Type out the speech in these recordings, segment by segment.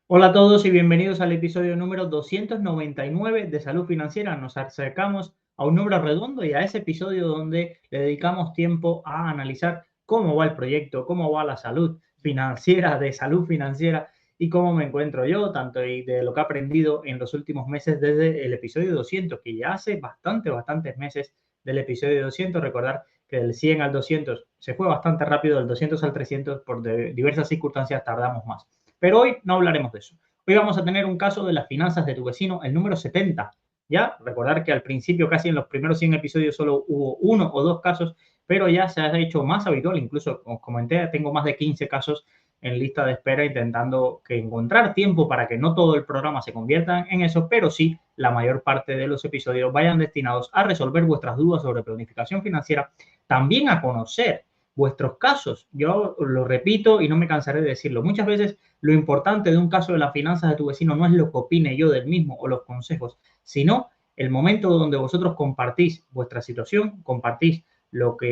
Hola a todos y bienvenidos al episodio número 299 de Salud Financiera. Nos acercamos a un número redondo y a ese episodio donde le dedicamos tiempo a analizar cómo va el proyecto, cómo va la salud financiera, de salud financiera y cómo me encuentro yo, tanto y de lo que he aprendido en los últimos meses desde el episodio 200, que ya hace bastantes meses del episodio 200. Recordar que del 100 al 200 se fue bastante rápido, del 200 al 300 por diversas circunstancias tardamos más. Pero hoy no hablaremos de eso. Hoy vamos a tener un caso de las finanzas de tu vecino, el número 70. Ya, recordar que al principio, casi en los primeros 100 episodios, solo hubo uno o dos casos, pero ya se ha hecho más habitual. Incluso, os comenté, tengo más de 15 casos en lista de espera intentando encontrar tiempo para que no todo el programa se convierta en eso, pero sí la mayor parte de los episodios vayan destinados a resolver vuestras dudas sobre planificación financiera, también a conocer vuestros casos. Yo lo repito y no me cansaré de decirlo. Muchas veces lo importante de un caso de las finanzas de tu vecino no es lo que opine yo del mismo o los consejos, sino el momento donde vosotros compartís vuestra situación, compartís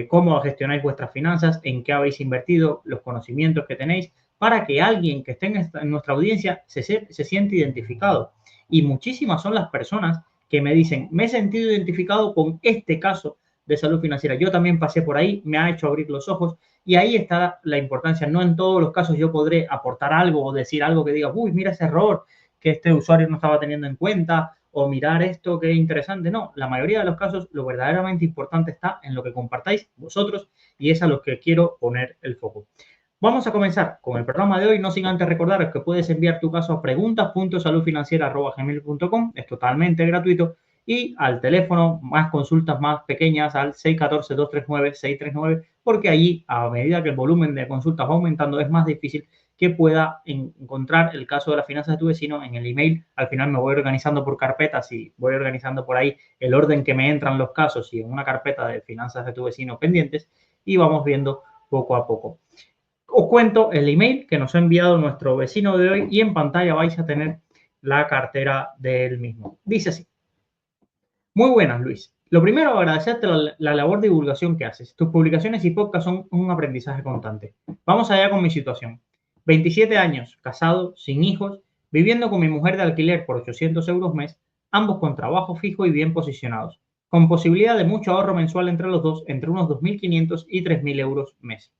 cómo gestionáis vuestras finanzas, en qué habéis invertido, los conocimientos que tenéis, para que alguien que esté en nuestra audiencia se siente identificado. Y muchísimas son las personas que me dicen, me he sentido identificado con este caso de salud financiera. Yo también pasé por ahí, me ha hecho abrir los ojos y ahí está la importancia. No en todos los casos yo podré aportar algo o decir algo que diga, uy, mira ese error que este usuario no estaba teniendo en cuenta o mirar esto que es interesante. No, la mayoría de los casos lo verdaderamente importante está en lo que compartáis vosotros y es a los que quiero poner el foco. Vamos a comenzar con el programa de hoy, no sin antes recordaros que puedes enviar tu caso a preguntas.saludfinanciera@gmail.com, es totalmente gratuito, y al teléfono, más consultas más pequeñas, al 614-239-639, porque allí, a medida que el volumen de consultas va aumentando, es más difícil que pueda encontrar el caso de las finanzas de tu vecino en el email. Al final me voy organizando por carpetas y voy organizando por ahí el orden que me entran los casos y en una carpeta de finanzas de tu vecino pendientes y vamos viendo poco a poco. Os cuento el email que nos ha enviado nuestro vecino de hoy y en pantalla vais a tener la cartera del mismo. Dice así: muy buenas, Luis. Lo primero, agradecerte la labor de divulgación que haces. Tus publicaciones y podcasts son un aprendizaje constante. Vamos allá con mi situación. 27 años, casado, sin hijos, viviendo con mi mujer de alquiler por 800 euros mes, ambos con trabajo fijo y bien posicionados, con posibilidad de mucho ahorro mensual entre los dos, entre unos 2.500 y 3.000 euros mes.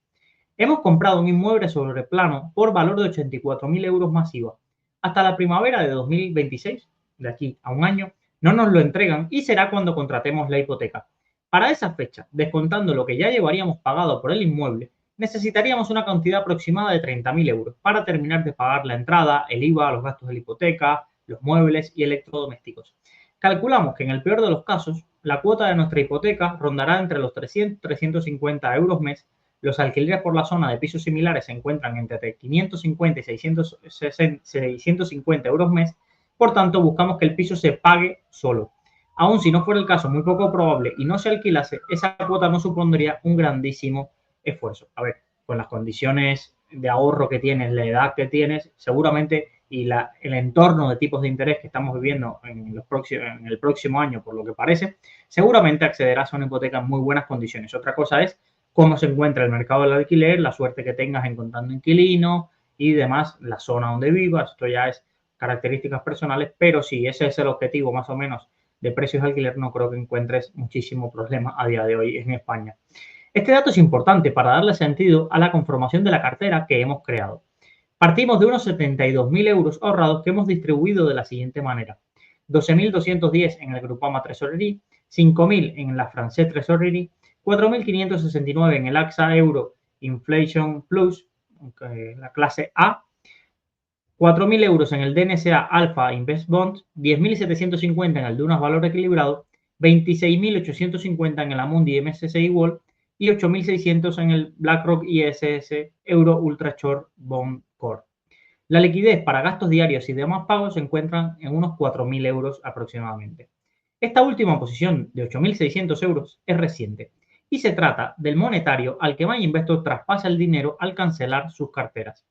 Hemos comprado un inmueble sobre plano por valor de 84.000 euros más IVA. Hasta la primavera de 2026, de aquí a un año, no nos lo entregan y será cuando contratemos la hipoteca. Para esa fecha, descontando lo que ya llevaríamos pagado por el inmueble, necesitaríamos una cantidad aproximada de 30.000 euros para terminar de pagar la entrada, el IVA, los gastos de la hipoteca, los muebles y electrodomésticos. Calculamos que en el peor de los casos, la cuota de nuestra hipoteca rondará entre los 300 y 350 euros mes. Los alquileres por la zona de pisos similares se encuentran entre 550 y 650 euros mes. Por tanto, buscamos que el piso se pague solo. Aun si no fuera el caso, muy poco probable, y no se alquilase, esa cuota no supondría un grandísimo esfuerzo. A ver, con las condiciones de ahorro que tienes, la edad que tienes, seguramente, y el entorno de tipos de interés que estamos viviendo en el próximo año, por lo que parece, seguramente accederás a una hipoteca en muy buenas condiciones. Otra cosa es cómo se encuentra el mercado del alquiler, la suerte que tengas encontrando inquilino y demás, la zona donde vivas. Esto ya es características personales, pero si ese es el objetivo más o menos de precios de alquiler, no creo que encuentres muchísimo problema a día de hoy en España. Este dato es importante para darle sentido a la conformación de la cartera que hemos creado. Partimos de unos 72.000 euros ahorrados que hemos distribuido de la siguiente manera: 12.210 en el Groupama Tresorerie, 5.000 en la Française Tresorerie, 4.569 en el AXA Euro Inflation Plus, la clase A, 4.000 euros en el DNSA Alpha Invest Bond, 10.750 en el Dunas Valor Equilibrado, 26.850 en el Amundi MSCI World y 8.600 en el BlackRock ISS Euro Ultra Short Bond Core. La liquidez para gastos diarios y demás pagos se encuentran en unos 4.000 euros aproximadamente. Esta última posición de 8.600 euros es reciente y se trata del monetario al que My Investor traspasa el dinero al cancelar sus carteras.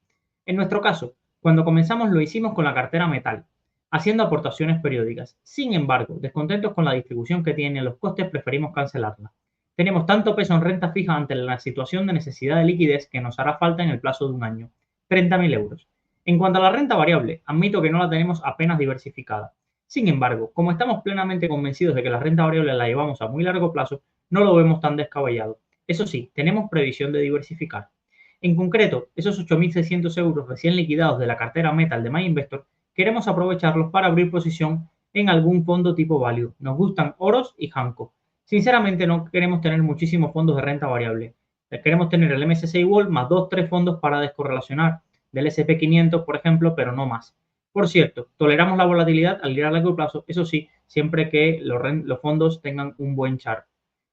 En nuestro caso, cuando comenzamos lo hicimos con la cartera metal, haciendo aportaciones periódicas. Sin embargo, descontentos con la distribución que tiene los costes, preferimos cancelarla. Tenemos tanto peso en renta fija ante la situación de necesidad de liquidez que nos hará falta en el plazo de un año: 30.000 euros. En cuanto a la renta variable, admito que no la tenemos apenas diversificada. Sin embargo, como estamos plenamente convencidos de que la renta variable la llevamos a muy largo plazo, no lo vemos tan descabellado. Eso sí, tenemos previsión de diversificar. En concreto, esos 8.600 euros recién liquidados de la cartera Metal de MyInvestor, queremos aprovecharlos para abrir posición en algún fondo tipo Value. Nos gustan Oros y Hanco. Sinceramente no queremos tener muchísimos fondos de renta variable. Queremos tener el MSCI World más 2-3 fondos para descorrelacionar del SP500, por ejemplo, pero no más. Por cierto, toleramos la volatilidad al ir a largo plazo, eso sí, siempre que los fondos tengan un buen chart.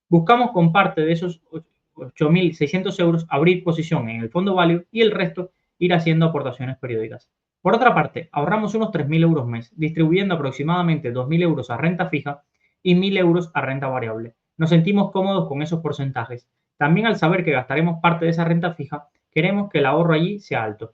Buscamos con parte de esos 8.600 euros abrir posición en el fondo Value y el resto ir haciendo aportaciones periódicas. Por otra parte, ahorramos unos 3.000 euros mes, distribuyendo aproximadamente 2.000 euros a renta fija y 1.000 euros a renta variable. Nos sentimos cómodos con esos porcentajes. También al saber que gastaremos parte de esa renta fija, queremos que el ahorro allí sea alto.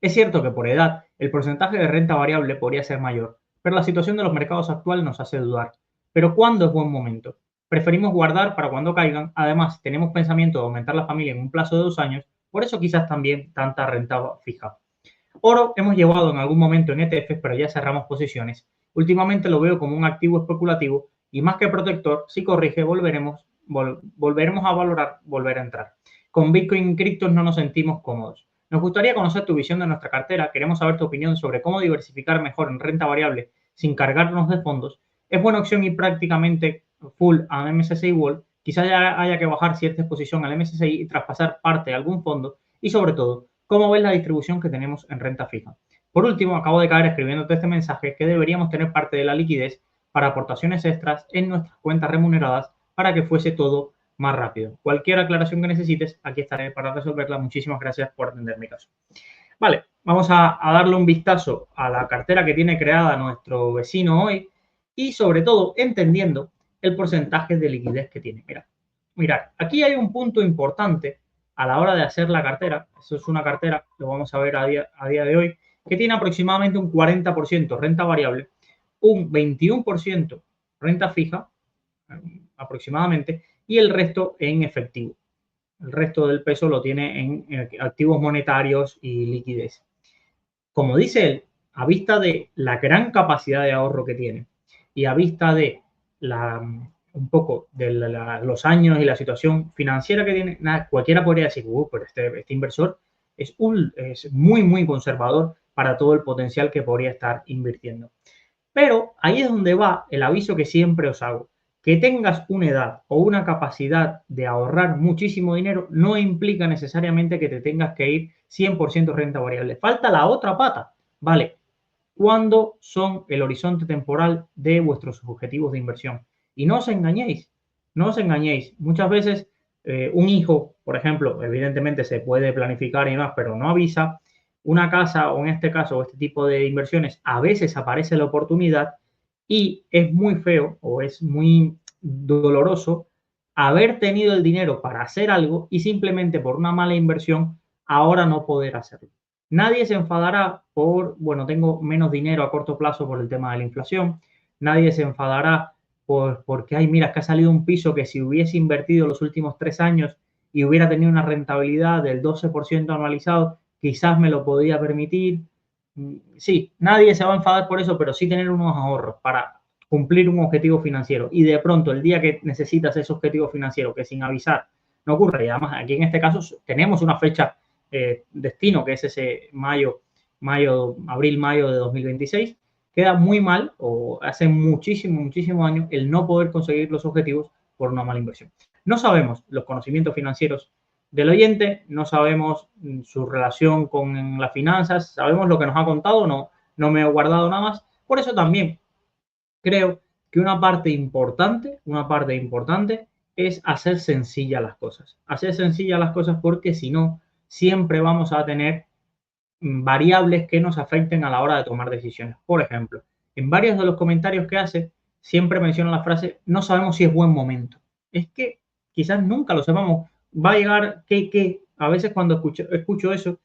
Es cierto que por edad el porcentaje de renta variable podría ser mayor, pero la situación de los mercados actual nos hace dudar. ¿Pero cuándo es buen momento? Preferimos guardar para cuando caigan. Además, tenemos pensamiento de aumentar la familia en un plazo de 2 años, por eso quizás también tanta renta fija. Oro hemos llevado en algún momento en ETFs, pero ya cerramos posiciones. Últimamente lo veo como un activo especulativo y más que protector, si corrige volveremos a valorar, volver a entrar. Con Bitcoin y criptos no nos sentimos cómodos. Nos gustaría conocer tu visión de nuestra cartera. Queremos saber tu opinión sobre cómo diversificar mejor en renta variable sin cargarnos de fondos. Es buena opción ir prácticamente full a MSCI World. Quizás ya haya que bajar cierta exposición al MSCI y traspasar parte de algún fondo. Y sobre todo, ¿cómo ves la distribución que tenemos en renta fija? Por último, acabo de caer escribiéndote este mensaje que deberíamos tener parte de la liquidez para aportaciones extras en nuestras cuentas remuneradas para que fuese todo más rápido. Cualquier aclaración que necesites, aquí estaré para resolverla. Muchísimas gracias por atender mi caso. Vale, vamos a darle un vistazo a la cartera que tiene creada nuestro vecino hoy y sobre todo entendiendo el porcentaje de liquidez que tiene. Mirad, aquí hay un punto importante a la hora de hacer la cartera. Eso es una cartera, lo vamos a ver a día de hoy, que tiene aproximadamente un 40% renta variable, un 21% renta fija, aproximadamente, y el resto en efectivo. El resto del peso lo tiene en activos monetarios y liquidez. Como dice él, a vista de la gran capacidad de ahorro que tiene y a vista de un poco de los años y la situación financiera que tiene, cualquiera podría decir, pero este inversor es muy, muy conservador para todo el potencial que podría estar invirtiendo. Pero ahí es donde va el aviso que siempre os hago. Que tengas una edad o una capacidad de ahorrar muchísimo dinero no implica necesariamente que te tengas que ir 100% renta variable. Falta la otra pata. Vale, ¿cuándo son el horizonte temporal de vuestros objetivos de inversión? Y no os engañéis, no os engañéis. Muchas veces un hijo, por ejemplo, evidentemente se puede planificar y más, pero no avisa. Una casa o en este caso este tipo de inversiones, a veces aparece la oportunidad y es muy feo o es muy doloroso haber tenido el dinero para hacer algo y simplemente por una mala inversión ahora no poder hacerlo. Nadie se enfadará por, bueno, tengo menos dinero a corto plazo por el tema de la inflación. Nadie se enfadará porque, ay, mira, es que ha salido un piso que si hubiese invertido los últimos 3 años y hubiera tenido una rentabilidad del 12% anualizado, quizás me lo podía permitir. Sí, nadie se va a enfadar por eso, pero sí tener unos ahorros para cumplir un objetivo financiero. Y de pronto, el día que necesitas ese objetivo financiero, que sin avisar no ocurre, y además aquí en este caso tenemos una fecha destino, que es ese abril-mayo de 2026, queda muy mal o hace muchísimo daño el no poder conseguir los objetivos por una mala inversión. No sabemos los conocimientos financieros del oyente, no sabemos su relación con las finanzas, sabemos lo que nos ha contado, no me he guardado nada más. Por eso también creo que una parte importante es hacer sencillas las cosas. Hacer sencillas las cosas porque si no, siempre vamos a tener variables que nos afecten a la hora de tomar decisiones. Por ejemplo, en varios de los comentarios que hace, siempre menciona la frase, no sabemos si es buen momento. Es que quizás nunca lo sepamos. Va a llegar que a veces cuando escucho eso,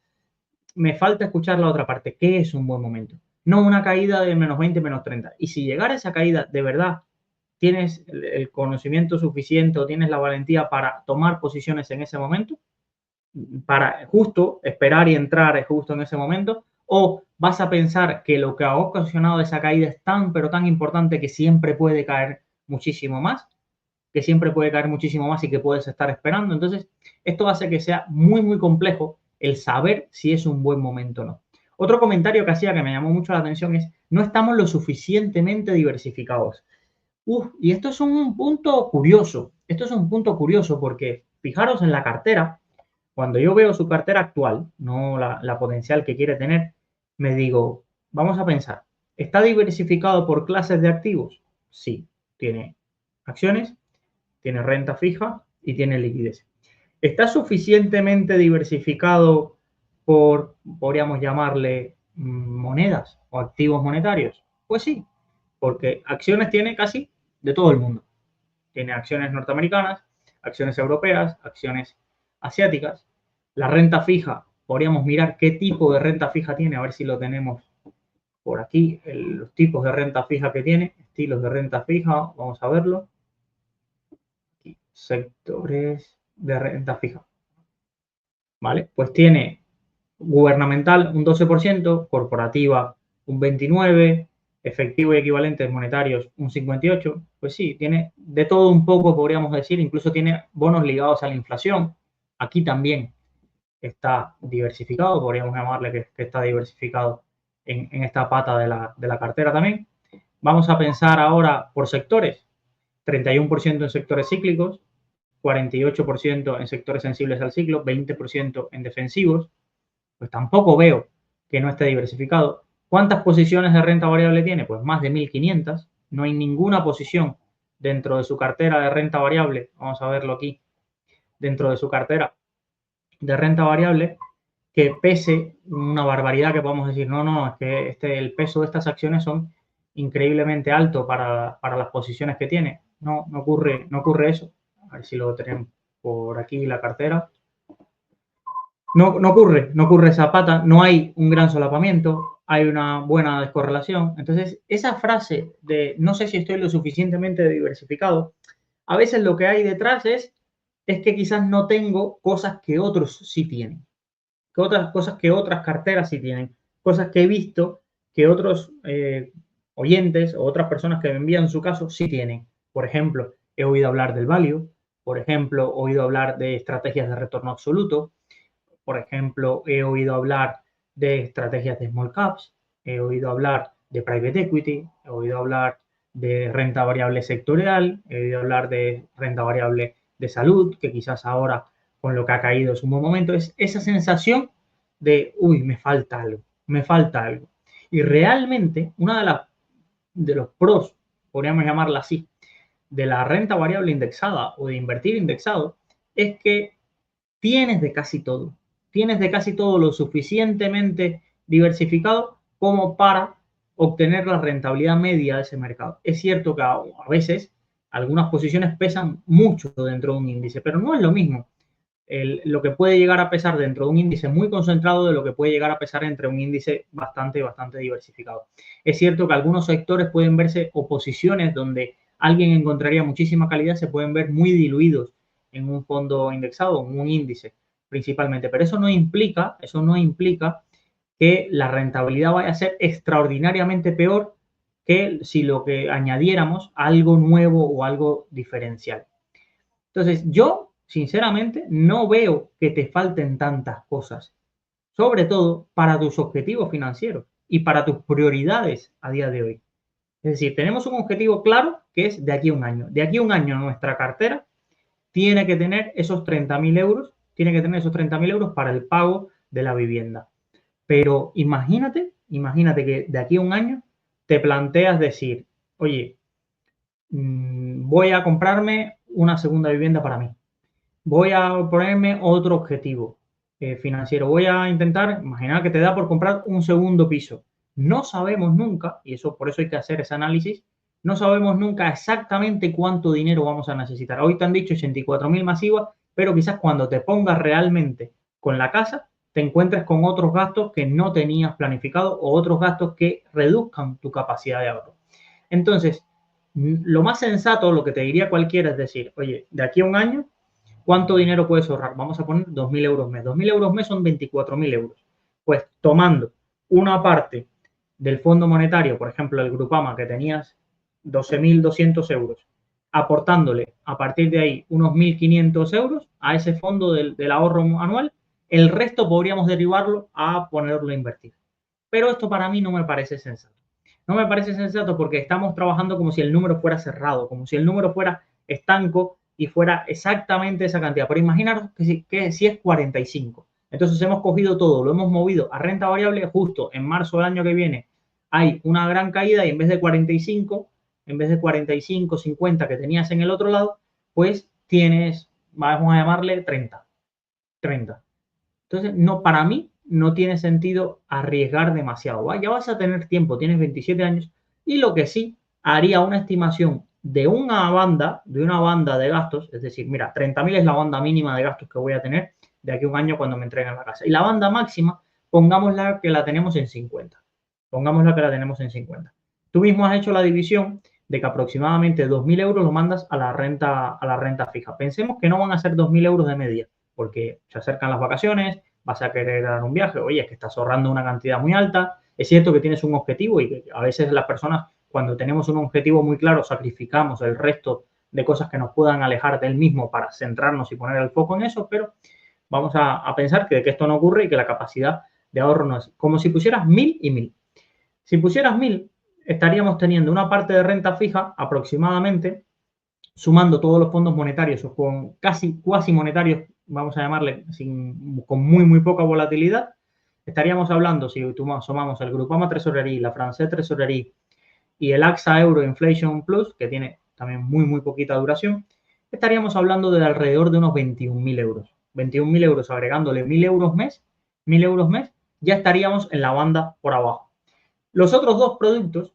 me falta escuchar la otra parte. ¿Qué es un buen momento? No una caída de menos 20, menos 30. Y si llegara esa caída, de verdad, tienes el conocimiento suficiente o tienes la valentía para tomar posiciones en ese momento, para justo esperar y entrar justo en ese momento, ¿O vas a pensar que lo que ha ocasionado esa caída es tan, pero tan importante que siempre puede caer muchísimo más? Que siempre puede caer muchísimo más y que puedes estar esperando. Entonces, esto hace que sea muy, muy complejo el saber si es un buen momento o no. Otro comentario que hacía que me llamó mucho la atención es, no estamos lo suficientemente diversificados. Y esto es un punto curioso. Esto es un punto curioso porque fijaros en la cartera. Cuando yo veo su cartera actual, no la potencial que quiere tener, me digo, vamos a pensar, ¿está diversificado por clases de activos? Sí, tiene acciones, tiene renta fija y tiene liquidez. ¿Está suficientemente diversificado por, podríamos llamarle, monedas o activos monetarios? Pues sí, porque acciones tiene casi de todo el mundo. Tiene acciones norteamericanas, acciones europeas, acciones asiáticas. La renta fija, podríamos mirar qué tipo de renta fija tiene, a ver si lo tenemos por aquí, los tipos de renta fija que tiene, estilos de renta fija, vamos a verlo. Aquí, sectores de renta fija. ¿Vale? Pues tiene gubernamental un 12%, corporativa un 29%, efectivo y equivalentes monetarios un 58%. Pues sí, tiene de todo un poco, podríamos decir, incluso tiene bonos ligados a la inflación. Aquí también está diversificado, podríamos llamarle que está diversificado en esta pata de la cartera también. Vamos a pensar ahora por sectores, 31% en sectores cíclicos, 48% en sectores sensibles al ciclo, 20% en defensivos, pues tampoco veo que no esté diversificado. ¿Cuántas posiciones de renta variable tiene? Pues más de 1.500. No hay ninguna posición dentro de su cartera de renta variable, vamos a verlo aquí, dentro de su cartera de renta variable, que pese una barbaridad que podamos decir, no, es que el peso de estas acciones son increíblemente alto para las posiciones que tiene. No ocurre eso. A ver si lo tenemos por aquí la cartera. No ocurre esa pata, no hay un gran solapamiento, hay una buena descorrelación. Entonces, esa frase de no sé si estoy lo suficientemente diversificado, a veces lo que hay detrás es que quizás no tengo cosas que otros sí tienen, que otras cosas que otras carteras sí tienen, cosas que he visto que otros oyentes o otras personas que me envían su caso sí tienen. Por ejemplo, he oído hablar del value, por ejemplo, he oído hablar de estrategias de retorno absoluto, por ejemplo, he oído hablar de estrategias de small caps, he oído hablar de private equity, he oído hablar de renta variable sectorial, he oído hablar de renta variable de salud, que quizás ahora con lo que ha caído es un buen momento. Es esa sensación de, uy, me falta algo, me falta algo. Y realmente, de los pros, podríamos llamarla así, de la renta variable indexada o de invertir indexado, es que tienes de casi todo. Tienes de casi todo lo suficientemente diversificado como para obtener la rentabilidad media de ese mercado. Es cierto que a veces algunas posiciones pesan mucho dentro de un índice, pero no es lo mismo lo que puede llegar a pesar dentro de un índice muy concentrado de lo que puede llegar a pesar entre un índice bastante diversificado. Es cierto que algunos sectores pueden verse o posiciones donde alguien encontraría muchísima calidad se pueden ver muy diluidos en un fondo indexado, en un índice principalmente, pero eso no implica que la rentabilidad vaya a ser extraordinariamente peor que si lo que añadiéramos algo nuevo o algo diferencial. Entonces, yo, sinceramente, no veo que te falten tantas cosas, sobre todo para tus objetivos financieros y para tus prioridades a día de hoy. Es decir, tenemos un objetivo claro que es de aquí a un año. De aquí a un año nuestra cartera tiene que tener esos 30.000 euros, tiene que tener esos 30.000 euros para el pago de la vivienda. Pero imagínate que de aquí a un año te planteas decir, oye, voy a comprarme una segunda vivienda para mí. Voy a ponerme otro objetivo financiero. Voy a intentar, imaginar que te da por comprar un segundo piso. No sabemos nunca, y eso por eso hay que hacer ese análisis, no sabemos nunca exactamente cuánto dinero vamos a necesitar. Hoy te han dicho 84.000 masivas, pero quizás cuando te pongas realmente con la casa, te encuentres con otros gastos que no tenías planificado o otros gastos que reduzcan tu capacidad de ahorro. Entonces, lo más sensato, lo que te diría cualquiera es decir, oye, de aquí a un año, ¿cuánto dinero puedes ahorrar? Vamos a poner 2.000 euros mes. 2.000 euros mes son 24.000 euros. Pues tomando una parte del fondo monetario, por ejemplo, el Grupama, que tenías 12.200 euros, aportándole a partir de ahí unos 1.500 euros a ese fondo del ahorro anual, el resto podríamos derivarlo a ponerlo a invertir. Pero esto para mí no me parece sensato. No me parece sensato porque estamos trabajando como si el número fuera cerrado, como si el número fuera estanco y fuera exactamente esa cantidad. Pero imaginaros que si es 45. Entonces hemos cogido todo, lo hemos movido a renta variable justo en marzo del año que viene. Hay una gran caída y en vez de 45, 50 que tenías en el otro lado, pues tienes, vamos a llamarle 30. Entonces, no, para mí no tiene sentido arriesgar demasiado. Ya vas a tener tiempo, tienes 27 años, y lo que sí haría una estimación de una banda de gastos, es decir, mira, 30.000 es la banda mínima de gastos que voy a tener de aquí a un año cuando me entreguen la casa. Y la banda máxima, pongámosla que la tenemos en 50. Pongámosla que la tenemos en 50. Tú mismo has hecho la división de que aproximadamente 2.000 euros lo mandas a la renta fija. Pensemos que no van a ser 2.000 euros de media, porque se acercan las vacaciones, vas a querer dar un viaje, oye, es que estás ahorrando una cantidad muy alta, es cierto que tienes un objetivo y que a veces las personas cuando tenemos un objetivo muy claro sacrificamos el resto de cosas que nos puedan alejar del mismo para centrarnos y poner el foco en eso, pero vamos a pensar que esto no ocurre y que la capacidad de ahorro no es como si pusieras 1.000 y 1.000. Si pusieras 1.000, estaríamos teniendo una parte de renta fija aproximadamente, sumando todos los fondos monetarios o con casi cuasi monetarios, vamos a llamarle, con muy poca volatilidad, estaríamos hablando, si sumamos el Groupama Tresorería, la Française Tresorería y el AXA Euro Inflation Plus, que tiene también muy poquita duración, estaríamos hablando de alrededor de unos 21.000 euros. 21.000 euros agregándole 1.000 euros mes, ya estaríamos en la banda por abajo. Los otros dos productos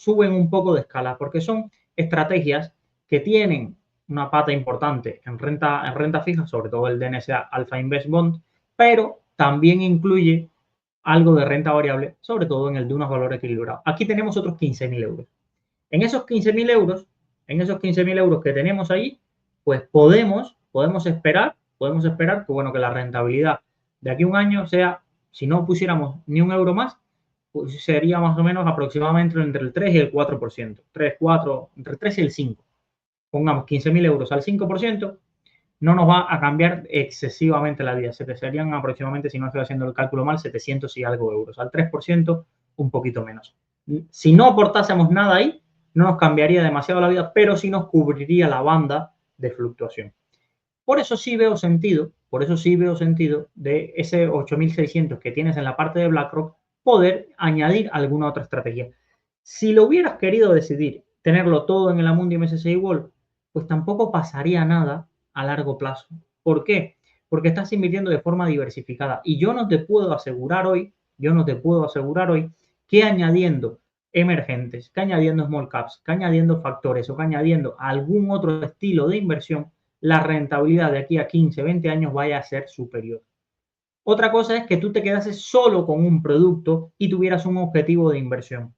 suben un poco de escala porque son estrategias que tienen una pata importante en renta fija, sobre todo el DNSA Alpha Invest Bond, pero también incluye algo de renta variable, sobre todo en el de unos valores equilibrados. Aquí tenemos otros 15.000 euros. En esos 15.000 euros que tenemos ahí, pues podemos esperar que, bueno, que la rentabilidad de aquí a un año sea, si no pusiéramos ni un euro más, pues sería más o menos aproximadamente entre el 3 y el 4%. 3, 4, entre el 3 y el 5. Pongamos 15.000 euros al 5%, no nos va a cambiar excesivamente la vida. Serían aproximadamente, si no estoy haciendo el cálculo mal, 700 y algo euros. Al 3%, un poquito menos. Si no aportásemos nada ahí, no nos cambiaría demasiado la vida, pero sí nos cubriría la banda de fluctuación. Por eso sí veo sentido de ese 8.600 que tienes en la parte de BlackRock, poder añadir alguna otra estrategia. Si lo hubieras querido decidir tenerlo todo en el Amundi MSCI World, pues tampoco pasaría nada a largo plazo. ¿Por qué? Porque estás invirtiendo de forma diversificada y yo no te puedo asegurar hoy que añadiendo emergentes, que añadiendo small caps, que añadiendo factores o que añadiendo algún otro estilo de inversión, la rentabilidad de aquí a 15, 20 años vaya a ser superior. Otra cosa es que tú te quedases solo con un producto y tuvieras un objetivo de inversión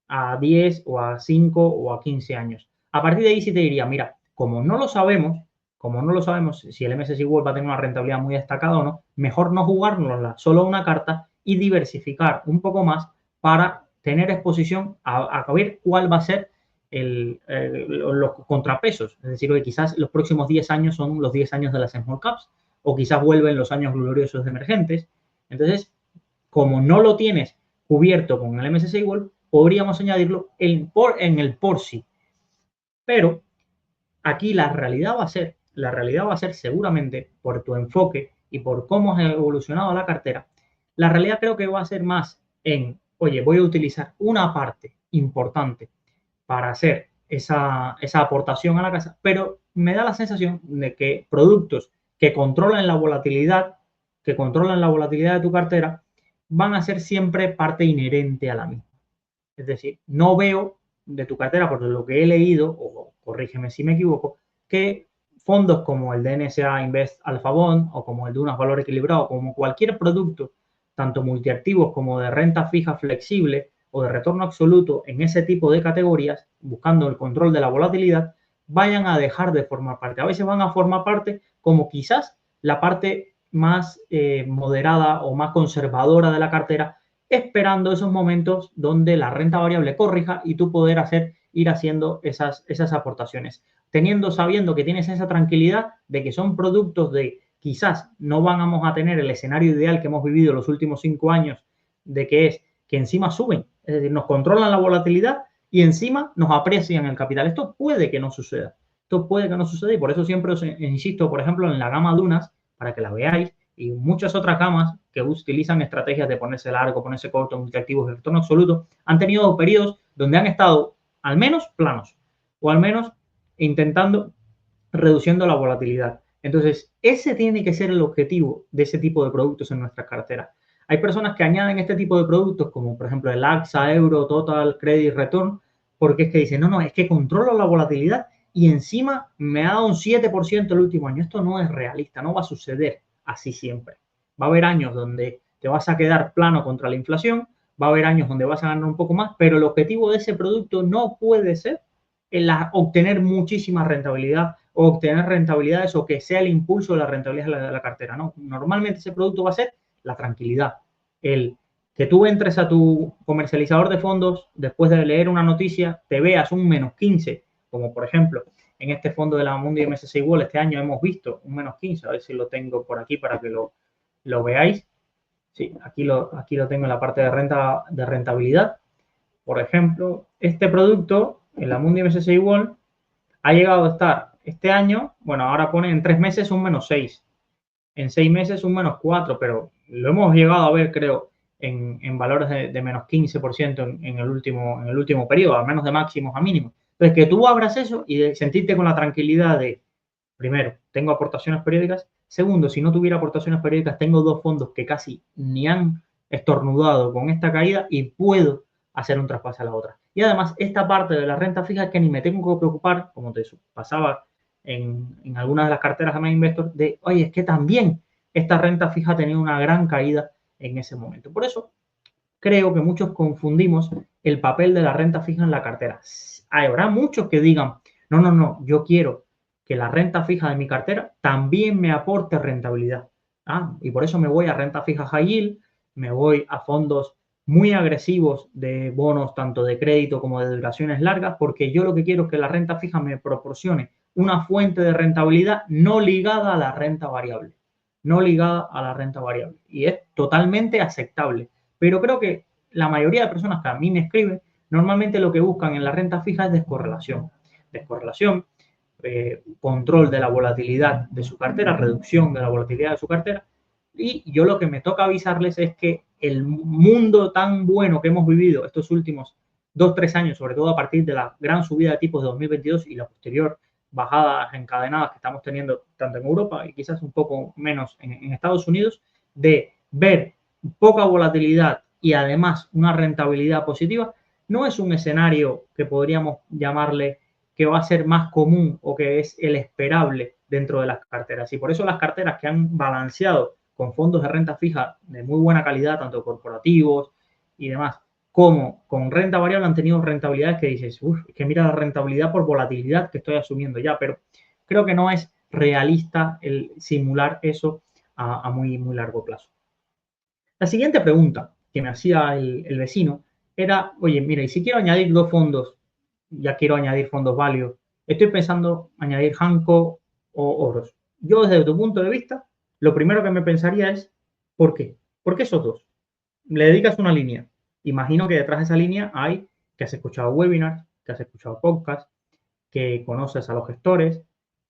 a 10 o a 5 o a 15 años. A partir de ahí sí te diría, mira, como no lo sabemos si el MSCI World va a tener una rentabilidad muy destacada o no, mejor no jugárnosla solo una carta y diversificar un poco más para tener exposición a ver cuál va a ser los contrapesos. Es decir, hoy quizás los próximos 10 años son los 10 años de las small caps o quizás vuelven los años gloriosos de emergentes. Entonces, como no lo tienes cubierto con el MSCI World, podríamos añadirlo en el por sí. Pero aquí la realidad va a ser seguramente por tu enfoque y por cómo ha evolucionado la cartera, la realidad creo que va a ser más en, oye, voy a utilizar una parte importante para hacer esa aportación a la casa, pero me da la sensación de que productos que controlan la volatilidad de tu cartera van a ser siempre parte inherente a la misma. Es decir, no veo de tu cartera, por lo que he leído, o corrígeme si me equivoco, que fondos como el DNSA Invest Alpha Bond o como el de unos valores equilibrados, como cualquier producto, tanto multiactivos como de renta fija flexible o de retorno absoluto en ese tipo de categorías, buscando el control de la volatilidad, vayan a dejar de formar parte. A veces van a formar parte como quizás la parte más moderada o más conservadora de la cartera, esperando esos momentos donde la renta variable corrija y tú poder ir haciendo esas aportaciones, sabiendo que tienes esa tranquilidad de que son productos de quizás no vamos a tener el escenario ideal que hemos vivido los últimos 5 años, de que es que encima suben, es decir, nos controlan la volatilidad y encima nos aprecian el capital. Esto puede que no suceda. Esto puede que no suceda y por eso siempre os insisto, por ejemplo, en la gama Dunas, para que la veáis, y muchas otras gamas que utilizan estrategias de ponerse largo, ponerse corto, multiactivos de retorno absoluto, han tenido periodos donde han estado al menos planos o al menos intentando reduciendo la volatilidad. Entonces, ese tiene que ser el objetivo de ese tipo de productos en nuestra cartera. Hay personas que añaden este tipo de productos, como por ejemplo el AXA, Euro, Total, Credit, Return, porque es que dicen, no, es que controlo la volatilidad y encima me ha dado un 7% el último año. Esto no es realista, no va a suceder así siempre. Va a haber años donde te vas a quedar plano contra la inflación, va a haber años donde vas a ganar un poco más, pero el objetivo de ese producto no puede ser obtener muchísima rentabilidad o obtener rentabilidades o que sea el impulso de la rentabilidad de la cartera. No, normalmente ese producto va a ser la tranquilidad, el que tú entres a tu comercializador de fondos después de leer una noticia, te veas un menos 15, como por ejemplo en este fondo de la Amundi MSCI World este año hemos visto un menos 15, a ver si lo tengo por aquí para que lo veáis. Sí, aquí lo tengo en la parte de rentabilidad. Por ejemplo, este producto, en la Amundi MSCI World, ha llegado a estar este año, bueno, ahora pone en 3 meses un menos 6, en 6 meses un menos 4, pero lo hemos llegado a ver, creo, en valores de menos 15% en el último periodo, al menos de máximos a mínimos. Entonces, que tú abras eso y de sentirte con la tranquilidad de, primero, tengo aportaciones periódicas. Segundo, si no tuviera aportaciones periódicas, tengo 2 fondos que casi ni han estornudado con esta caída y puedo hacer un traspaso a la otra. Y además, esta parte de la renta fija es que ni me tengo que preocupar, como te pasaba en algunas de las carteras de Main Investor, de, oye, es que también esta renta fija ha tenido una gran caída en ese momento. Por eso, creo que muchos confundimos el papel de la renta fija en la cartera. Habrá muchos que digan, no, yo quiero que la renta fija de mi cartera también me aporte rentabilidad. Y por eso me voy a renta fija high yield, me voy a fondos muy agresivos de bonos tanto de crédito como de duraciones largas, porque yo lo que quiero es que la renta fija me proporcione una fuente de rentabilidad no ligada a la renta variable. No ligada a la renta variable. Y es totalmente aceptable. Pero creo que la mayoría de personas que a mí me escriben, normalmente lo que buscan en la renta fija es descorrelación. Descorrelación, control de la volatilidad de su cartera, reducción de la volatilidad de su cartera. Y yo lo que me toca avisarles es que el mundo tan bueno que hemos vivido estos últimos 2-3 años, sobre todo a partir de la gran subida de tipos de 2022 y la posterior bajadas encadenadas que estamos teniendo tanto en Europa y quizás un poco menos en Estados Unidos, de ver poca volatilidad y además una rentabilidad positiva, no es un escenario que podríamos llamarle que va a ser más común o que es el esperable dentro de las carteras. Y por eso las carteras que han balanceado con fondos de renta fija de muy buena calidad, tanto corporativos y demás, como con renta variable han tenido rentabilidades que dices, es que mira la rentabilidad por volatilidad que estoy asumiendo ya, pero creo que no es realista el simular eso a muy, muy largo plazo. La siguiente pregunta que me hacía el vecino era, oye, mira, y si quiero añadir 2 fondos, ya quiero añadir fondos válidos, estoy pensando añadir Hanco o Oros. Yo desde tu punto de vista, lo primero que me pensaría es, ¿por qué? ¿Por qué esos 2? Le dedicas una línea. Imagino que detrás de esa línea hay que has escuchado webinars, que has escuchado podcasts, que conoces a los gestores,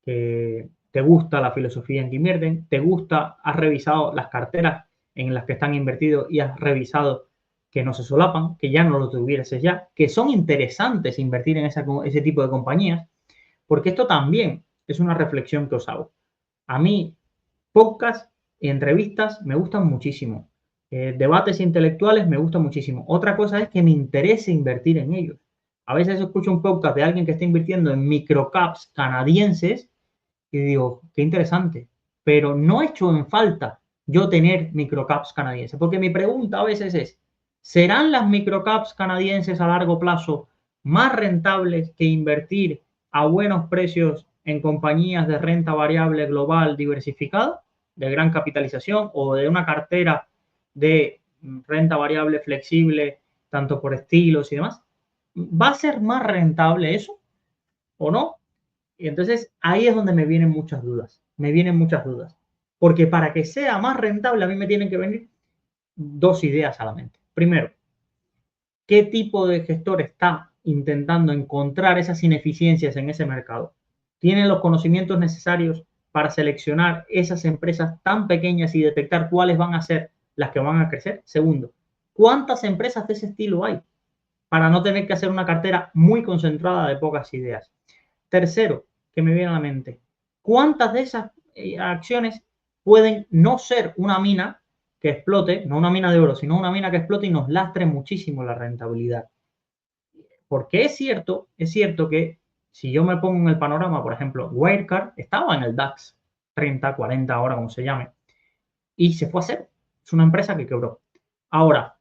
que te gusta la filosofía en que invierten, te gusta, has revisado las carteras en las que están invertidos y has revisado que no se solapan, que ya no lo tuvieses ya, que son interesantes invertir en ese tipo de compañías, porque esto también es una reflexión que os hago. A mí, podcasts y entrevistas me gustan muchísimo. Debates intelectuales me gustan muchísimo. Otra cosa es que me interese invertir en ellos. A veces escucho un podcast de alguien que está invirtiendo en microcaps canadienses y digo, qué interesante, pero no he hecho en falta yo tener microcaps canadienses, porque mi pregunta a veces es, ¿serán las microcaps canadienses a largo plazo más rentables que invertir a buenos precios en compañías de renta variable global diversificada? de gran capitalización o de una cartera de renta variable flexible, tanto por estilos y demás, ¿va a ser más rentable eso o no? Y entonces ahí es donde me vienen muchas dudas. Me vienen muchas dudas. Porque para que sea más rentable a mí me tienen que venir dos ideas a la mente. Primero, ¿qué tipo de gestor está intentando encontrar esas ineficiencias en ese mercado? ¿Tiene los conocimientos necesarios para seleccionar esas empresas tan pequeñas y detectar cuáles van a ser las que van a crecer? Segundo, ¿cuántas empresas de ese estilo hay para no tener que hacer una cartera muy concentrada de pocas ideas? Tercero, que me viene a la mente, ¿cuántas de esas acciones pueden no ser una mina que explote, no una mina de oro, sino una mina que explote y nos lastre muchísimo la rentabilidad? Porque es cierto que si yo me pongo en el panorama, por ejemplo, Wirecard estaba en el DAX 30, 40 ahora como se llame, y se fue a cero. Es una empresa que quebró. Ahora,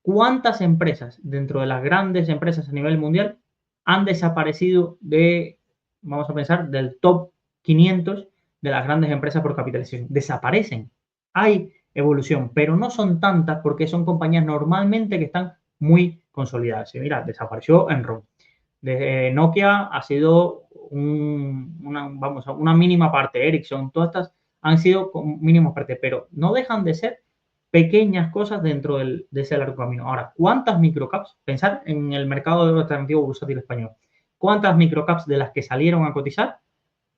¿cuántas empresas dentro de las grandes empresas a nivel mundial han desaparecido de, vamos a pensar, del top 500 de las grandes empresas por capitalización? Desaparecen. Hay evolución, pero no son tantas porque son compañías normalmente que están muy consolidadas. Y mira, desapareció Enron. Nokia ha sido una mínima parte. Ericsson, todas estas han sido mínima parte, pero no dejan de ser pequeñas cosas dentro de ese largo camino. Ahora, ¿cuántas microcaps? Pensar en el mercado de alternativo bursátil español. ¿Cuántas microcaps de las que salieron a cotizar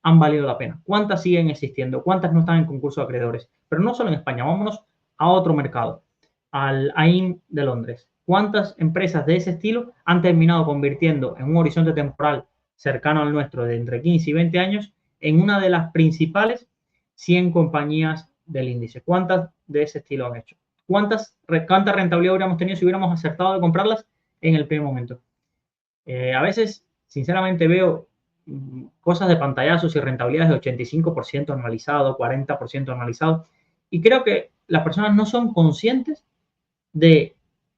han valido la pena? ¿Cuántas siguen existiendo? ¿Cuántas no están en concurso de acreedores? Pero no solo en España, vámonos a otro mercado, al AIM de Londres. ¿Cuántas empresas de ese estilo han terminado convirtiendo en un horizonte temporal cercano al nuestro de entre 15 y 20 años en una de las principales 100 compañías del índice? ¿Cuántas de ese estilo han hecho? ¿Cuánta rentabilidad hubiéramos tenido si hubiéramos acertado de comprarlas en el primer momento? A veces, sinceramente, veo cosas de pantallazos y rentabilidades de 85% anualizado, 40% anualizado, y creo que las personas no son conscientes de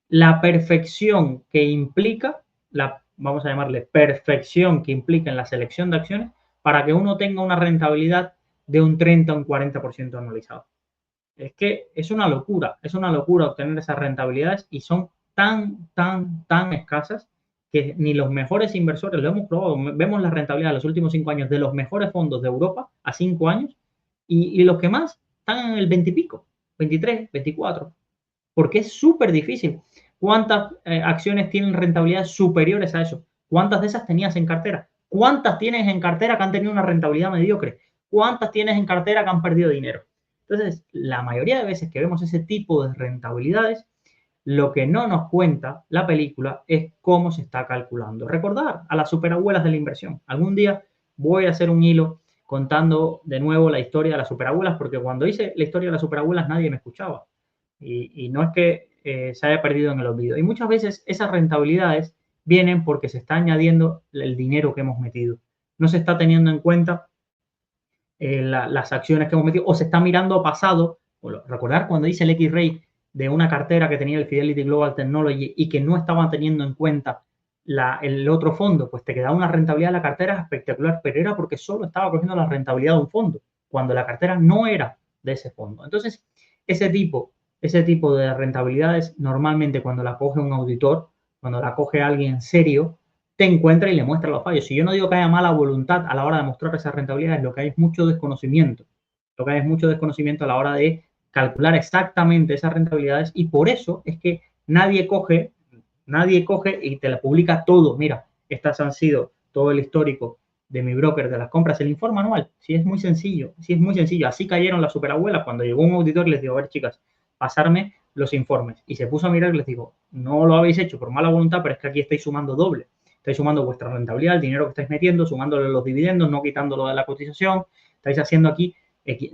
la perfección que implica, vamos a llamarle perfección que implica en la selección de acciones para que uno tenga una rentabilidad de un 30 o un 40% anualizado. Es que es una locura obtener esas rentabilidades y son tan escasas que ni los mejores inversores, lo hemos probado, vemos la rentabilidad de los últimos 5 años de los mejores fondos de Europa a 5 años y los que más están en el 20 y pico, 23, 24, porque es súper difícil. ¿Cuántas acciones tienen rentabilidades superiores a eso? ¿Cuántas de esas tenías en cartera? ¿Cuántas tienes en cartera que han tenido una rentabilidad mediocre? ¿Cuántas tienes en cartera que han perdido dinero? Entonces, la mayoría de veces que vemos ese tipo de rentabilidades, lo que no nos cuenta la película es cómo se está calculando. Recordar a las superabuelas de la inversión. Algún día voy a hacer un hilo contando de nuevo la historia de las superabuelas, porque cuando hice la historia de las superabuelas nadie me escuchaba. Y no es que se haya perdido en el olvido. Y muchas veces esas rentabilidades vienen porque se está añadiendo el dinero que hemos metido. No se está teniendo en cuenta las acciones que hemos metido o se está mirando pasado. Recordar cuando hice el X-Ray de una cartera que tenía el Fidelity Global Technology y que no estaban teniendo en cuenta el otro fondo, pues te quedaba una rentabilidad de la cartera espectacular, pero era porque solo estaba cogiendo la rentabilidad de un fondo, cuando la cartera no era de ese fondo. Entonces, ese tipo de rentabilidades, normalmente cuando la coge un auditor, cuando la coge alguien serio, te encuentra y le muestra los fallos. Si yo no digo que haya mala voluntad a la hora de mostrar esas rentabilidades, lo que hay es mucho desconocimiento. Lo que hay es mucho desconocimiento a la hora de calcular exactamente esas rentabilidades y por eso es que nadie coge y te la publica todo. Mira, estas han sido todo el histórico de mi broker de las compras, el informe anual. Sí, es muy sencillo, sí, es muy sencillo. Así cayeron las superabuelas. Cuando llegó un auditor les digo, a ver, chicas, pasarme los informes. Y se puso a mirar y les digo, no lo habéis hecho por mala voluntad, pero es que aquí estáis sumando doble. Estáis sumando vuestra rentabilidad, el dinero que estáis metiendo, sumándole los dividendos, no quitándolo de la cotización. Estáis haciendo aquí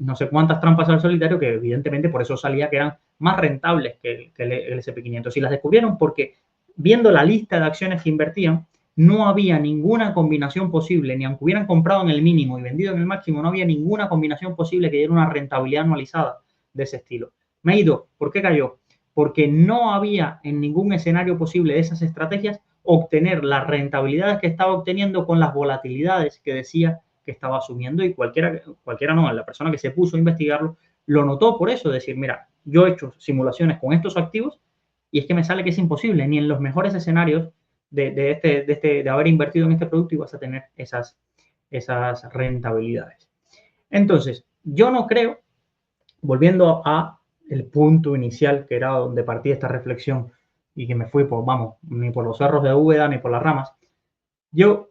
no sé cuántas trampas al solitario que evidentemente por eso salía que eran más rentables que el SP500. Y las descubrieron porque viendo la lista de acciones que invertían, no había ninguna combinación posible, ni aunque hubieran comprado en el mínimo y vendido en el máximo, no había ninguna combinación posible que diera una rentabilidad anualizada de ese estilo. Me he ido. ¿Por qué cayó? Porque no había en ningún escenario posible de esas estrategias obtener las rentabilidades que estaba obteniendo con las volatilidades que decía que estaba asumiendo y cualquiera no, la persona que se puso a investigarlo lo notó por eso, decir, mira, yo he hecho simulaciones con estos activos y es que me sale que es imposible, ni en los mejores escenarios de haber invertido en este producto y vas a tener esas rentabilidades. Entonces, yo no creo, volviendo a el punto inicial, que era donde partí esta reflexión y que me fui por, vamos, ni por los cerros de Úbeda ni por las ramas, yo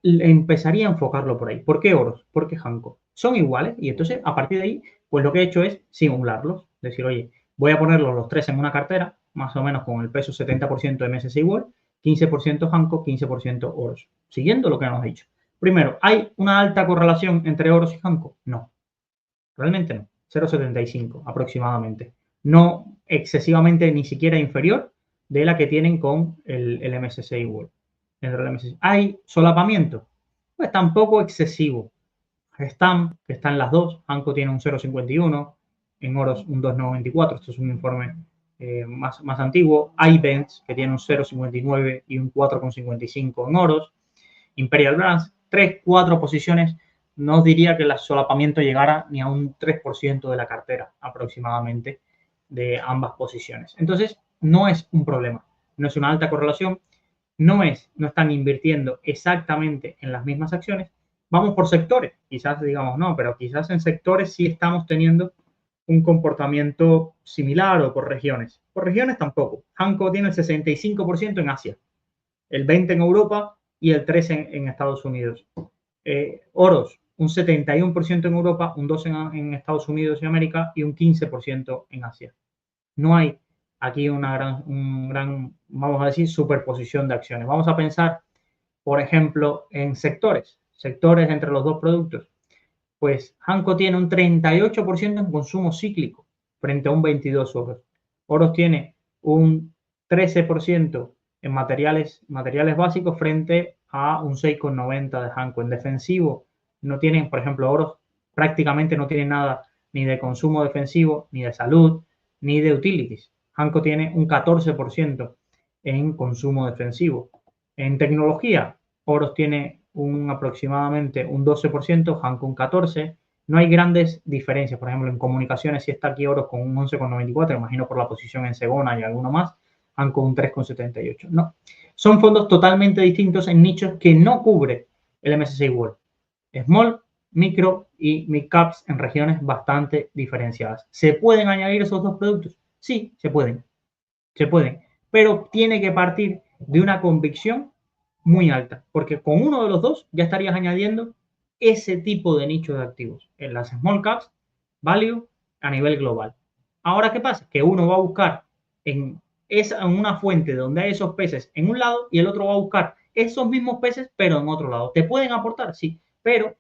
empezaría a enfocarlo por ahí. ¿Por qué Oros? ¿Por qué Hanco? Son iguales y entonces a partir de ahí, pues lo que he hecho es simularlos. Decir, oye, voy a ponerlos los tres en una cartera, más o menos con el peso 70% MSCI World, 15% Hanco, 15% Oros. Siguiendo lo que nos ha dicho. Primero, ¿hay una alta correlación entre Oros y Hanco? No, realmente no. 0,75 aproximadamente. No excesivamente ni siquiera inferior de la que tienen con el MSCI World. ¿Hay solapamiento? Pues tampoco excesivo. Gestam, que están las dos, Hanco tiene un 0,51, en Oros un 2,94, esto es un informe más antiguo. iBanks, que tiene un 0,59 y un 4,55 en Oros. Imperial Brands, 3-4 posiciones, no os diría que el solapamiento llegara ni a un 3% de la cartera aproximadamente de ambas posiciones. Entonces, no es un problema, no es una alta correlación, no están invirtiendo exactamente en las mismas acciones. Vamos por sectores, quizás digamos no, pero quizás en sectores sí estamos teniendo un comportamiento similar o por regiones. Por regiones tampoco. Hanco tiene el 65% en Asia, el 20% en Europa y el 13% en Estados Unidos. Oros, un 71% en Europa, un 2% en Estados Unidos y América y un 15% en Asia. No hay aquí un gran, vamos a decir, superposición de acciones. Vamos a pensar, por ejemplo, en sectores entre los dos productos. Pues Hanco tiene un 38% en consumo cíclico frente a un 22% Oros. Oros tiene un 13% en materiales básicos frente a un 6,90% de Hanco. En defensivo no tienen, por ejemplo, Oros prácticamente no tiene nada ni de consumo defensivo, ni de salud, ni de utilities. Hanco tiene un 14% en consumo defensivo. En tecnología, Oros tiene aproximadamente un 12%, Hanco un 14%. No hay grandes diferencias. Por ejemplo, en comunicaciones, si está aquí Oros con un 11,94, imagino por la posición en Segona y alguno más, Hanco un 3,78. No, son fondos totalmente distintos en nichos que no cubre el MSCI World. Small, micro y mid caps en regiones bastante diferenciadas. ¿Se pueden añadir esos dos productos? Sí, se pueden, pero tiene que partir de una convicción muy alta, porque con uno de los dos ya estarías añadiendo ese tipo de nicho de activos en las small caps, value a nivel global. Ahora, ¿qué pasa? Que uno va a buscar en una fuente donde hay esos peces en un lado y el otro va a buscar esos mismos peces, pero en otro lado. ¿Te pueden aportar? Sí, pero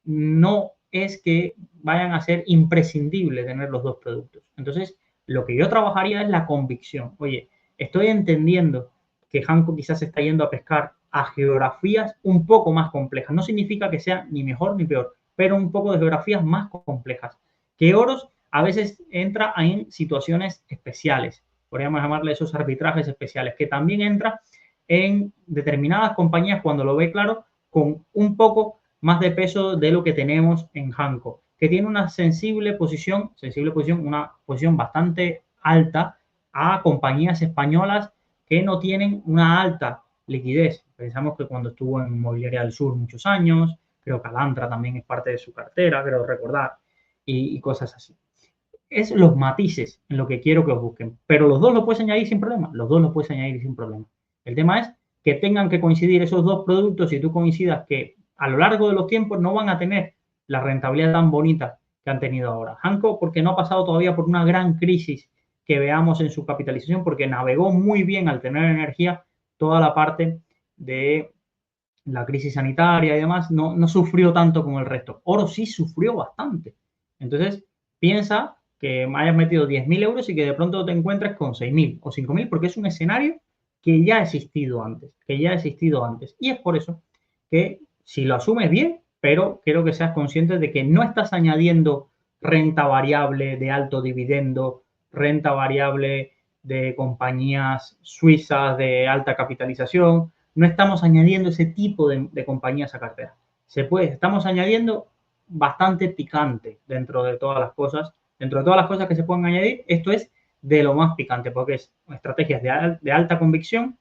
no es que vayan a ser imprescindibles tener los dos productos. Entonces, lo que yo trabajaría es la convicción. Oye, estoy entendiendo que Hanco quizás está yendo a pescar a geografías un poco más complejas. No significa que sea ni mejor ni peor, pero un poco de geografías más complejas. Que Oros a veces entra en situaciones especiales, podríamos llamarle esos arbitrajes especiales, que también entra en determinadas compañías cuando lo ve claro, con un poco más de peso de lo que tenemos en Hanco, que tiene una una posición bastante alta a compañías españolas que no tienen una alta liquidez. Pensamos que cuando estuvo en Inmobiliaria del Sur muchos años, creo que Alantra también es parte de su cartera, creo recordar, y cosas así. Es los matices en lo que quiero que os busquen, pero los dos lo puedes añadir sin problema, El tema es que tengan que coincidir esos dos productos y tú coincidas que a lo largo de los tiempos no van a tener la rentabilidad tan bonita que han tenido ahora. Hanco, porque no ha pasado todavía por una gran crisis que veamos en su capitalización, porque navegó muy bien al tener energía toda la parte de la crisis sanitaria y demás, no sufrió tanto como el resto. Oro sí sufrió bastante. Entonces, piensa que hayas metido 10.000 euros y que de pronto te encuentres con 6.000 o 5.000, porque es un escenario que ya ha existido antes. Y es por eso que si lo asumes bien, pero quiero que seas consciente de que no estás añadiendo renta variable de alto dividendo, renta variable de compañías suizas de alta capitalización, no estamos añadiendo ese tipo de compañías a cartera. Estamos añadiendo bastante picante dentro de todas las cosas, dentro de todas las cosas que se pueden añadir, esto es de lo más picante, porque es estrategias de alta convicción,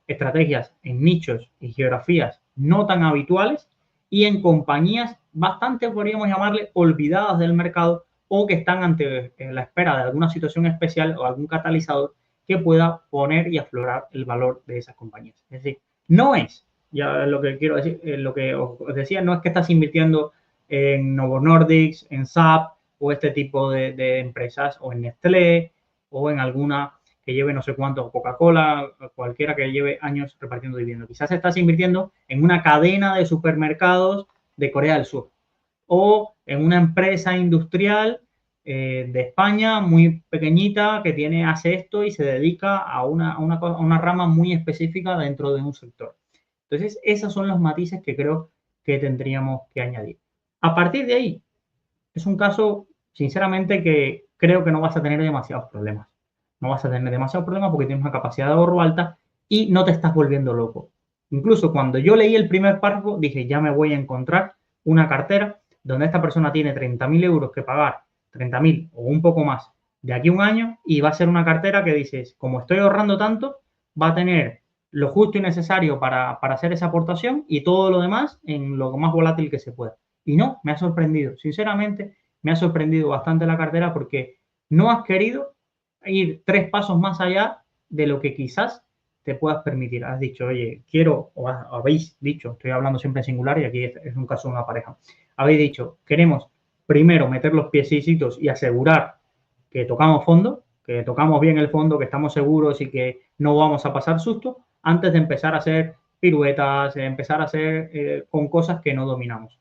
estrategias en nichos y geografías no tan habituales y en compañías bastante, podríamos llamarle, olvidadas del mercado o que están ante la espera de alguna situación especial o algún catalizador que pueda poner y aflorar el valor de esas compañías. Es decir, no es, ya lo que quiero decir, lo que os decía, no es que estás invirtiendo en Novo Nordisk, en SAP o este tipo de empresas, o en Nestlé, o en alguna que lleve no sé cuánto, Coca-Cola, cualquiera que lleve años repartiendo dividendos. Quizás estás invirtiendo en una cadena de supermercados de Corea del Sur o en una empresa industrial de España muy pequeñita que hace esto y se dedica a una rama muy específica dentro de un sector. Entonces, esos son los matices que creo que tendríamos que añadir. A partir de ahí, es un caso, sinceramente, que creo que no vas a tener demasiados problemas. No vas a tener demasiados problemas porque tienes una capacidad de ahorro alta y no te estás volviendo loco. Incluso cuando yo leí el primer párrafo, dije, ya me voy a encontrar una cartera donde esta persona tiene 30.000 euros que pagar, 30.000 o un poco más, de aquí a un año, y va a ser una cartera que dices, como estoy ahorrando tanto, va a tener lo justo y necesario para hacer esa aportación y todo lo demás en lo más volátil que se pueda. Y no, me ha sorprendido. Sinceramente, me ha sorprendido bastante la cartera porque no has querido ir 3 pasos más allá de lo que quizás te puedas permitir. Has dicho, oye, quiero, o habéis dicho, estoy hablando siempre en singular y aquí es un caso de una pareja, habéis dicho, queremos primero meter los piecitos y asegurar que tocamos fondo, que tocamos bien el fondo, que estamos seguros y que no vamos a pasar susto, antes de empezar a hacer piruetas, empezar a hacer con cosas que no dominamos.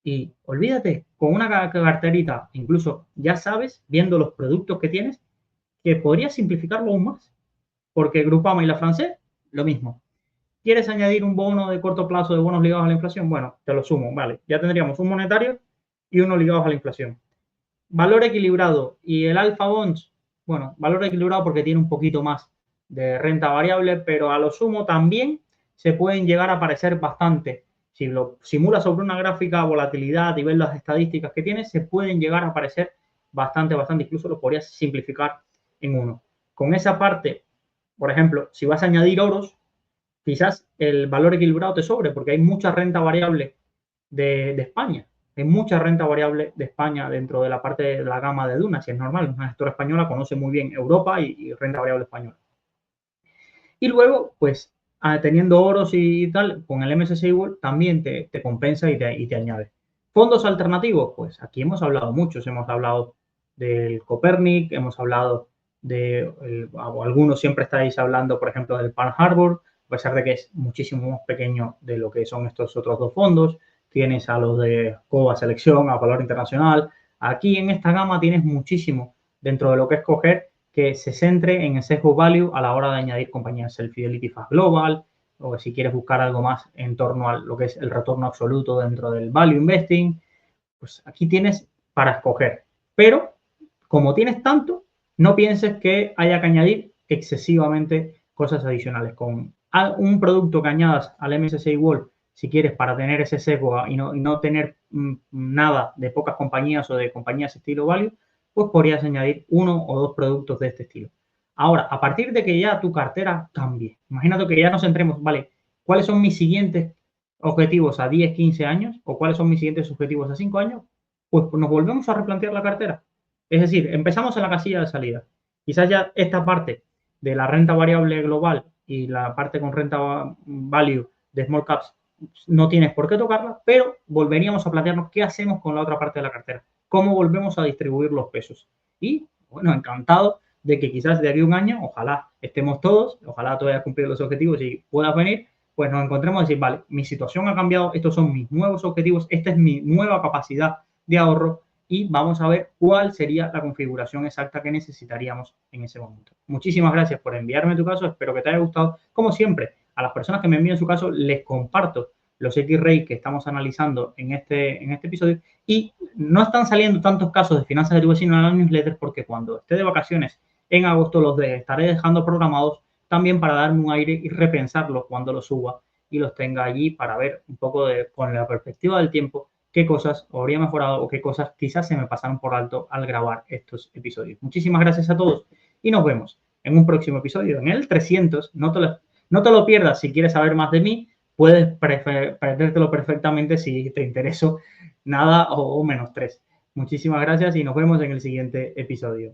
Y olvídate, con una carterita, incluso ya sabes, viendo los productos que tienes, que podrías simplificarlo aún más. Porque Groupama y la Francés, lo mismo. ¿Quieres añadir un bono de corto plazo de bonos ligados a la inflación? Bueno, te lo sumo, vale. Ya tendríamos un monetario y uno ligados a la inflación. Valor equilibrado y el Alpha Bonds, bueno, valor equilibrado porque tiene un poquito más de renta variable, pero a lo sumo también se pueden llegar a parecer bastante. Si lo simulas sobre una gráfica, volatilidad y ves las estadísticas que tiene, se pueden llegar a parecer bastante, incluso lo podrías simplificar en uno. Con esa parte, por ejemplo, si vas a añadir oros, quizás el valor equilibrado te sobre porque hay mucha renta variable de España. Hay mucha renta variable de España dentro de la parte de la gama de Duna, si es normal. Una gestora española conoce muy bien Europa y renta variable española. Y luego, pues, teniendo oros y tal, con el MSCI World también te compensa y te añade. Fondos alternativos, pues aquí hemos hablado muchos. Hemos hablado del Copernic, hemos hablado o algunos siempre estáis hablando, por ejemplo, del Palm Harbor, a pesar de que es muchísimo más pequeño de lo que son estos otros dos fondos. Tienes a los de COBA Selección, a Valor Internacional. Aquí en esta gama tienes muchísimo dentro de lo que escoger que se centre en el sesgo value a la hora de añadir compañías, el Fidelity Fast Global, o si quieres buscar algo más en torno a lo que es el retorno absoluto dentro del value investing, pues aquí tienes para escoger. Pero como tienes tanto, no pienses que haya que añadir excesivamente cosas adicionales. Con un producto que añadas al MSCI World, si quieres, para tener ese sesgo y no tener nada de pocas compañías o de compañías estilo value, pues podrías añadir uno o dos productos de este estilo. Ahora, a partir de que ya tu cartera cambie, imagínate que ya nos centremos, vale, ¿cuáles son mis siguientes objetivos a 10, 15 años o cuáles son mis siguientes objetivos a 5 años? Pues nos volvemos a replantear la cartera. Es decir, empezamos en la casilla de salida. Quizás ya esta parte de la renta variable global y la parte con renta value de small caps no tienes por qué tocarla, pero volveríamos a plantearnos qué hacemos con la otra parte de la cartera, cómo volvemos a distribuir los pesos. Y, bueno, encantado de que quizás de aquí a un año, ojalá estemos todos, ojalá tú hayas cumplido los objetivos y puedas venir, pues nos encontremos y decir, vale, mi situación ha cambiado, estos son mis nuevos objetivos, esta es mi nueva capacidad de ahorro y vamos a ver cuál sería la configuración exacta que necesitaríamos en ese momento. Muchísimas gracias por enviarme tu caso, espero que te haya gustado. Como siempre, a las personas que me envíen su caso les comparto los X-Ray que estamos analizando en este episodio y no están saliendo tantos casos de finanzas derivadas en la newsletter porque cuando esté de vacaciones en agosto los estaré dejando programados también para darme un aire y repensarlos cuando los suba y los tenga allí para ver un poco con la perspectiva del tiempo qué cosas habría mejorado o qué cosas quizás se me pasaron por alto al grabar estos episodios. Muchísimas gracias a todos y nos vemos en un próximo episodio, en el 300. No te lo pierdas si quieres saber más de mí. Puedes perdértelo perfectamente si te intereso nada o menos 3. Muchísimas gracias y nos vemos en el siguiente episodio.